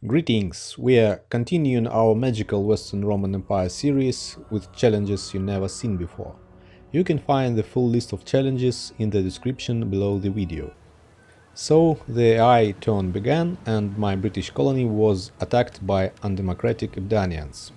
Greetings! We are continuing our magical Western Roman Empire series with challenges you never seen before. You can find the full list of challenges in the description below the video. So the AI turn began and my British colony was attacked by undemocratic Abdanians.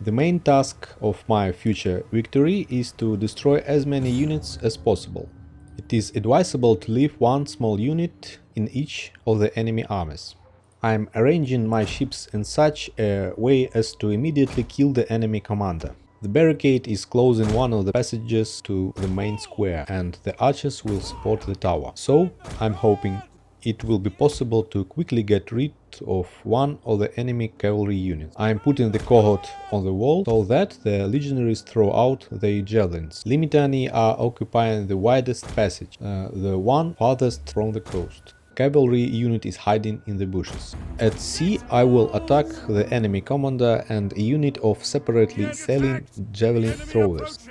The main task of my future victory is to destroy as many units as possible. It is advisable to leave one small unit in each of the enemy armies. I'm arranging my ships in such a way as to immediately kill the enemy commander. The barricade is closing one of the passages to the main square and the archers will support the tower. So, I'm hoping it will be possible to quickly get rid of one of the enemy cavalry units. I'm putting the cohort on the wall so that the legionaries throw out their javelins. Limitani are occupying the widest passage, the one farthest from the coast. Cavalry unit is hiding in the bushes. At sea, I will attack the enemy commander and a unit of separately sailing javelin throwers.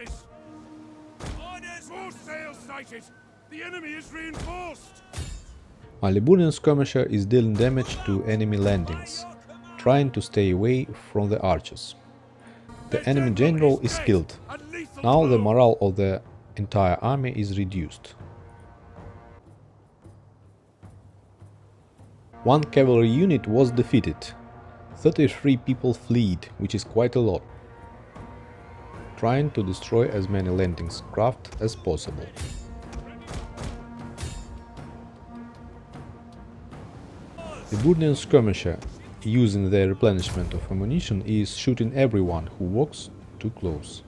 My Liburian skirmisher is dealing damage to enemy landings, trying to stay away from the archers. The enemy general is killed. Now the morale of the entire army is reduced. One cavalry unit was defeated. 33 people fled, which is quite a lot. Trying to destroy as many landing craft as possible. The Burnian skirmisher, using the replenishment of ammunition, is shooting everyone who walks too close.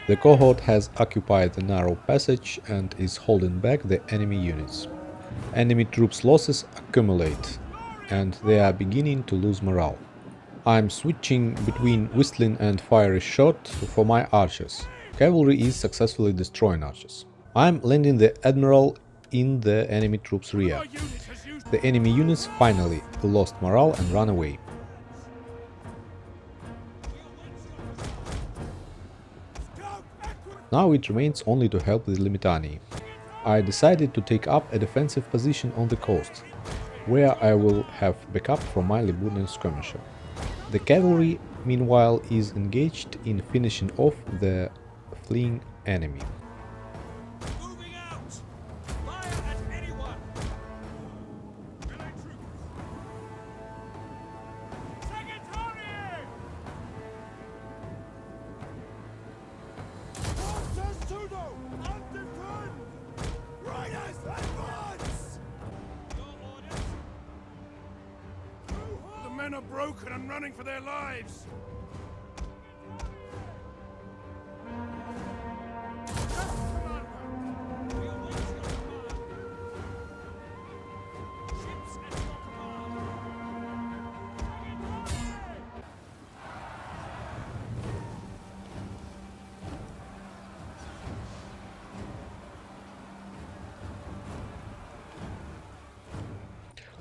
The cohort has occupied the narrow passage and is holding back the enemy units. Enemy troops' losses accumulate, and they are beginning to lose morale. I'm switching between whistling and fiery shot for my archers. Cavalry is successfully destroying archers. I'm landing the admiral in the enemy troops' rear. The enemy units finally lost morale and ran away. Now it remains only to help the Limitani. I decided to take up a defensive position on the coast, where I will have backup from my Liburian skirmisher. The cavalry, meanwhile, is engaged in finishing off the fleeing enemy. Men are broken and running for their lives.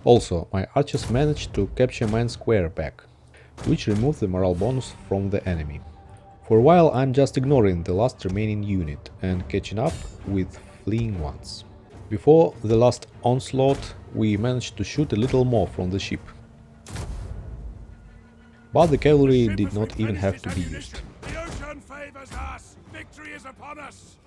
Also, my archers managed to capture Main Square back, which removed the morale bonus from the enemy. For a while I'm just ignoring the last remaining unit and catching up with fleeing ones. Before the last onslaught we managed to shoot a little more from the ship. But the cavalry did not even have to be used. The ocean favors us. Victory is upon us.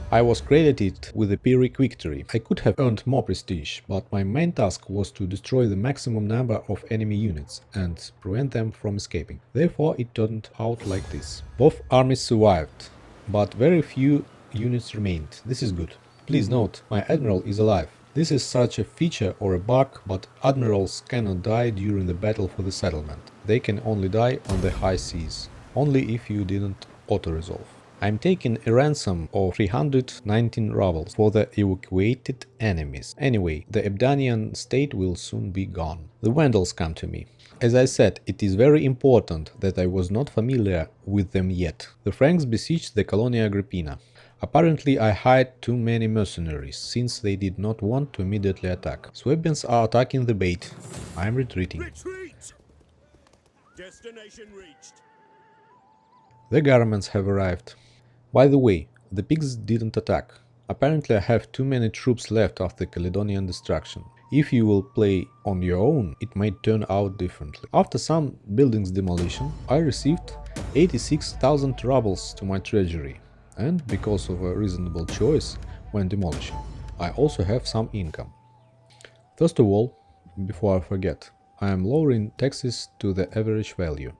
I was credited with a Pyrrhic victory. I could have earned more prestige, but my main task was to destroy the maximum number of enemy units and prevent them from escaping. Therefore it turned out like this. Both armies survived, but very few units remained. This is good. Please note, my admiral is alive. This is such a feature or a bug, but admirals cannot die during the battle for the settlement. They can only die on the high seas, only if you didn't auto-resolve. I'm taking a ransom of 319 rubles for the evacuated enemies. Anyway, the Abdanian state will soon be gone. The Vandals come to me. As I said, it is very important that I was not familiar with them yet. The Franks besieged the Colonia Agrippina. Apparently I hired too many mercenaries, since they did not want to immediately attack. Swabians are attacking the bait. I am retreating. Retreat! Destination reached. The garments have arrived. By the way, the pigs didn't attack. Apparently I have too many troops left after Caledonian destruction. If you will play on your own, it might turn out differently. After some buildings demolition, I received 86,000 rubles to my treasury, and because of a reasonable choice when demolishing, I also have some income. First of all, before I forget, I am lowering taxes to the average value.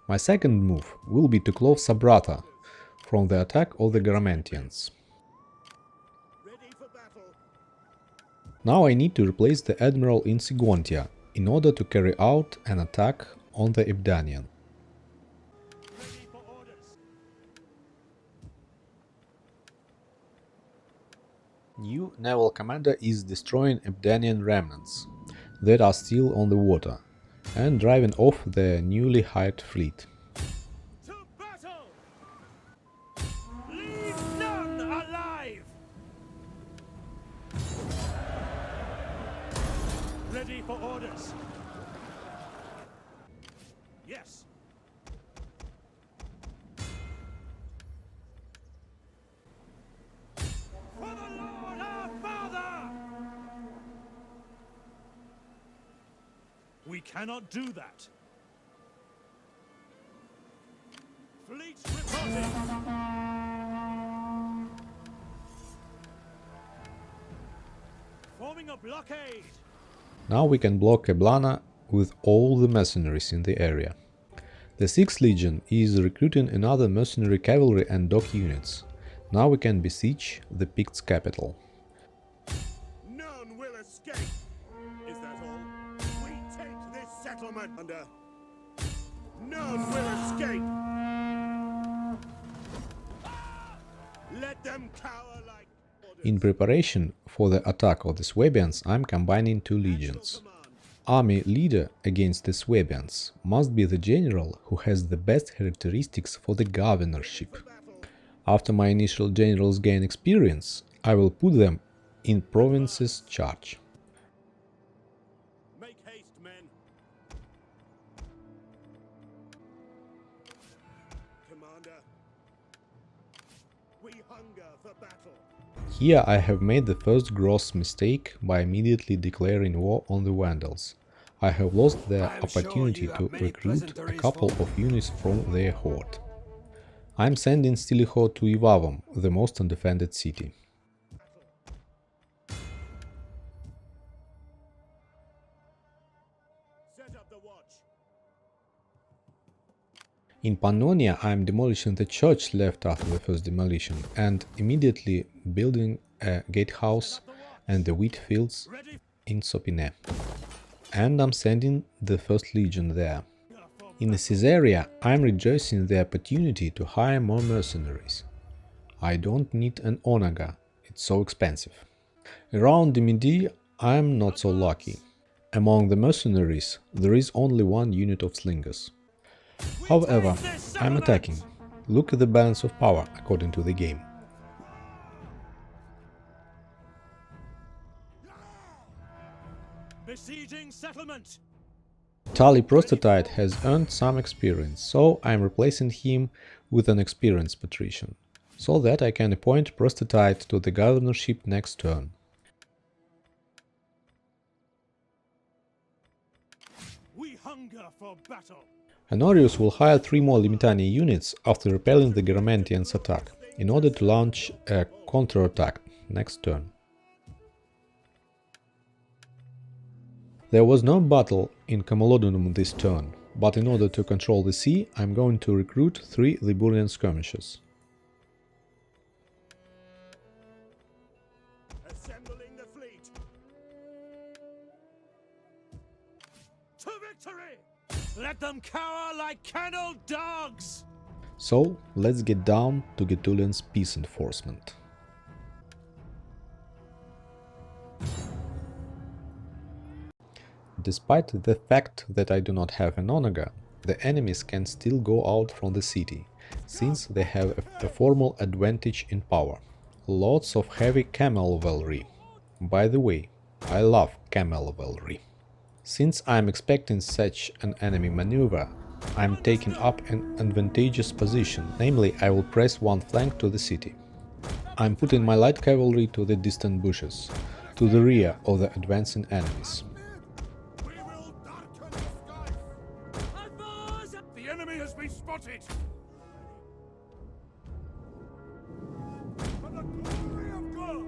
My second move will be to close Sabrata from the attack of the Garamantians. Now I need to replace the admiral in Sigontia in order to carry out an attack on the Abdanian. New naval commander is destroying Abdanian remnants that are still on the water and driving off the newly hired fleet. To battle! Leave none alive! Ready for orders. Yes. For the Lord our Father! We cannot do that. Fleets reporting. Forming a blockade. Now we can block Eblana with all the mercenaries in the area. The 6th Legion is recruiting another mercenary cavalry and dock units. Now we can besiege the Picts' capital. None will escape. Is that all? We take this settlement under. None will escape. Let them cower like. In preparation for the attack of the Swabians, I'm combining 2 legions. Army leader against the Swabians must be the general who has the best characteristics for the governorship. After my initial generals gain experience, I will put them in provinces' charge. Make haste, men. Commander, we hunger for battle. Here I have made the first gross mistake by immediately declaring war on the Vandals. I have lost the opportunity to recruit a couple of units from their horde. I am sending Stilicho to Ivavom, the most undefended city. Set up the watch. In Pannonia I am demolishing the church left after the first demolition and immediately building a gatehouse and the wheat fields in Sopine. And I'm sending the 1st Legion there. In Caesarea I am rejoicing the opportunity to hire more mercenaries. I don't need an onaga, it's so expensive. Around the Midi I am not so lucky. Among the mercenaries there is only 1 unit of slingers. However, I'm attacking. Look at the balance of power according to the game. Besieging settlement. Tully Prostatite has earned some experience, so I'm replacing him with an experienced patrician, so that I can appoint Prostatite to the governorship next turn. We hunger for battle. Honorius will hire 3 more Limitani units after repelling the Garamantians' attack, in order to launch a counterattack next turn. There was no battle in Camalodunum this turn, but in order to control the sea, I'm going to recruit 3 Liburian skirmishers. Assembling the fleet. To victory! Let them cower like kennel dogs! So, let's get down to Getulian's peace enforcement. Despite the fact that I do not have an onaga, the enemies can still go out from the city, since they have a formal advantage in power. Lots of heavy camelvalry. By the way, I love camelvalry. Since I'm expecting such an enemy maneuver, I'm taking up an advantageous position, namely I will press one flank to the city. I'm putting my light cavalry to the distant bushes. to the rear of the advancing enemies. We will darken the skies. The enemy has been spotted. For the glory of God.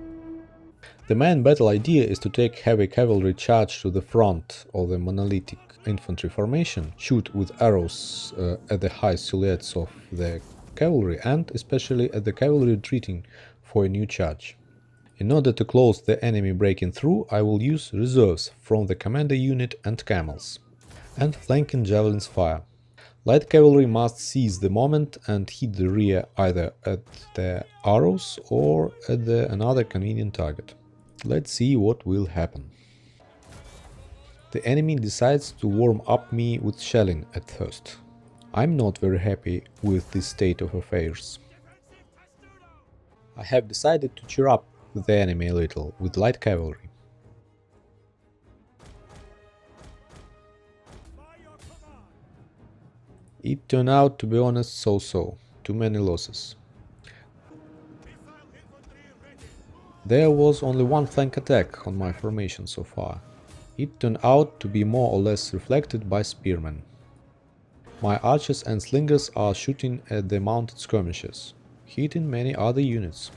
The main battle idea is to take heavy cavalry charge to the front of the monolithic infantry formation, shoot with arrows at the high silhouettes of the cavalry and especially at the cavalry retreating for a new charge. In order to close the enemy breaking through, I will use reserves from the commander unit and camels, and flanking javelins fire. Light cavalry must seize the moment and hit the rear either at the arrows or at another convenient target. Let's see what will happen. The enemy decides to warm up me with shelling at first. I'm not very happy with this state of affairs. I have decided to cheer up the enemy a little with light cavalry. It turned out, to be honest, so-so. Too many losses. There was only one flank attack on my formation so far. It turned out to be more or less reflected by spearmen. My archers and slingers are shooting at the mounted skirmishers, hitting many other units.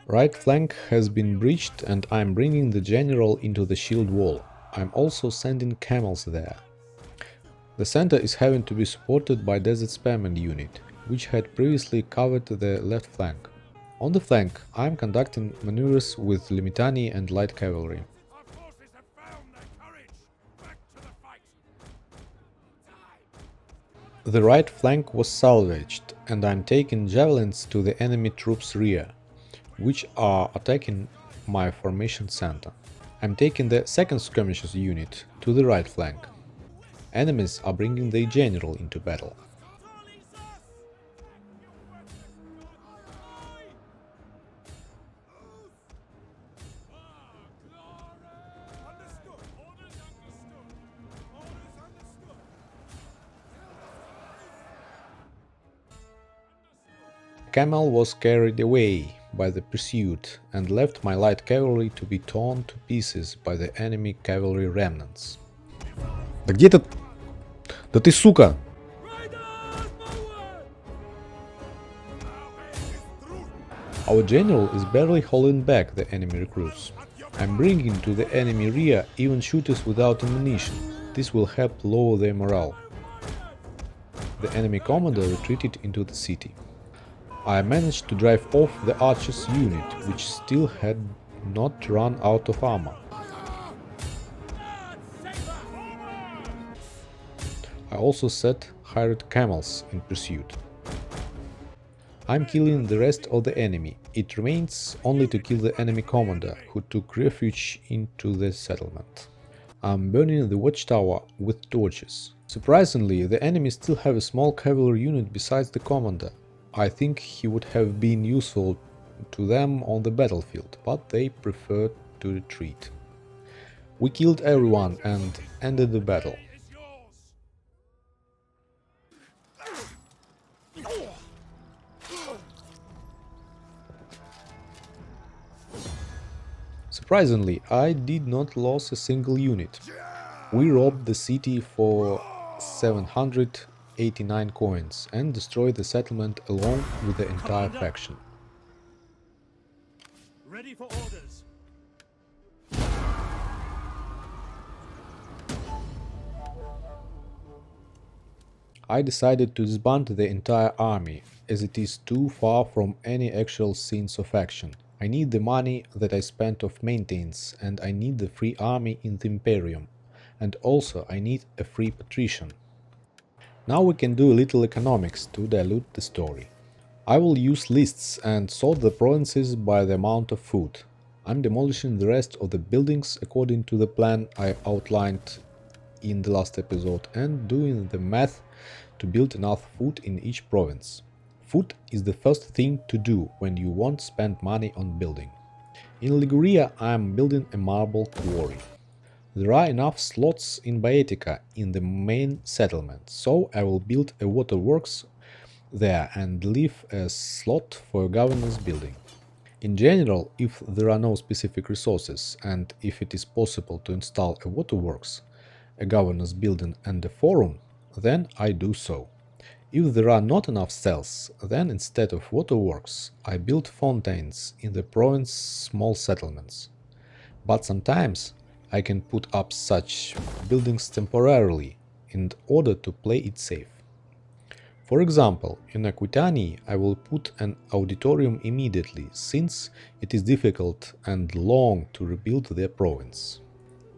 Right flank has been breached and I'm bringing the general into the shield wall. I'm also sending camels there. The center is having to be supported by Desert Spearman unit, which had previously covered the left flank. On the flank, I'm conducting maneuvers with Limitani and light cavalry. Our forces have found their courage. Back to the fight. The right flank was salvaged, and I'm taking javelins to the enemy troops' rear, which are attacking my formation center. I'm taking the 2nd skirmishers unit to the right flank. Enemies are bringing their general into battle. Camel was carried away by the pursuit and left my light cavalry to be torn to pieces by the enemy cavalry remnants. Да где ты? Да ты сука! Our general is barely holding back the enemy recruits. I'm bringing to the enemy rear even shooters without ammunition. This will help lower their morale. The enemy commander retreated into the city. I managed to drive off the archers' unit, which still had not run out of armor. I also set hired camels in pursuit. I'm killing the rest of the enemy. It remains only to kill the enemy commander, who took refuge into the settlement. I'm burning the watchtower with torches. Surprisingly, the enemy still have a small cavalry unit besides the commander. I think he would have been useful to them on the battlefield, but they preferred to retreat. We killed everyone and ended the battle. Surprisingly, I did not lose a single unit. We robbed the city for 789 coins and destroyed the settlement along with the entire faction. Ready for orders. I decided to disband the entire army, as it is too far from any actual scenes of action. I need the money that I spent of maintenance, and I need the free army in the Imperium, and also I need a free patrician. Now we can do a little economics to dilute the story. I will use lists and sort the provinces by the amount of food. I'm demolishing the rest of the buildings according to the plan I outlined in the last episode and doing the math to build enough food in each province. Food is the first thing to do when you won't spend money on building. In Liguria I am building a marble quarry. There are enough slots in Baetica in the main settlement, so I will build a waterworks there and leave a slot for a governor's building. In general, if there are no specific resources and if it is possible to install a waterworks, a governance building and a forum, then I do so. If there are not enough cells, then instead of waterworks, I build fountains in the province small settlements. But sometimes I can put up such buildings temporarily in order to play it safe. For example, in Aquitania I will put an auditorium immediately, since it is difficult and long to rebuild their province.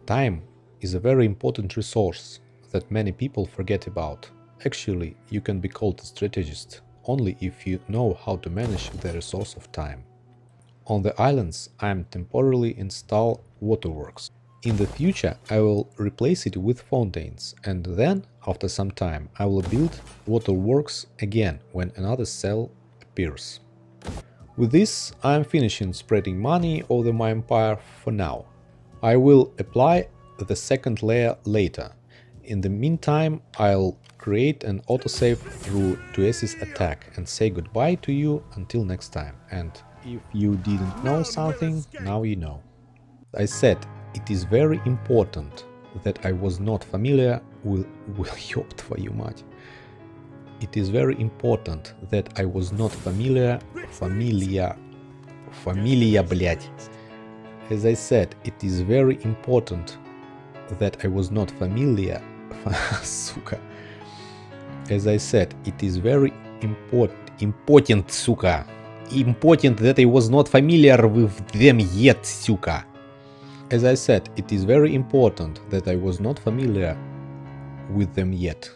Time is a very important resource that many people forget about. Actually, you can be called a strategist only if you know how to manage the resource of time. On the islands I am temporarily install waterworks. In the future I will replace it with fountains, and then, after some time, I will build waterworks again when another cell appears. With this, I am finishing spreading money over my empire for now. I will apply the second layer later. In the meantime, I'll create an autosave through Tuesi's attack and say goodbye to you until next time. And if you didn't know something, now you know. I said it is very important that I was not familiar with ёб твою мать. It is very important that I was not familiar блядь. As I said, it is very important that I was not familiar сука. As I said, it is very important сука. Important that I was not familiar with them yet, сука. As I said, it is very important that I was not familiar with them yet.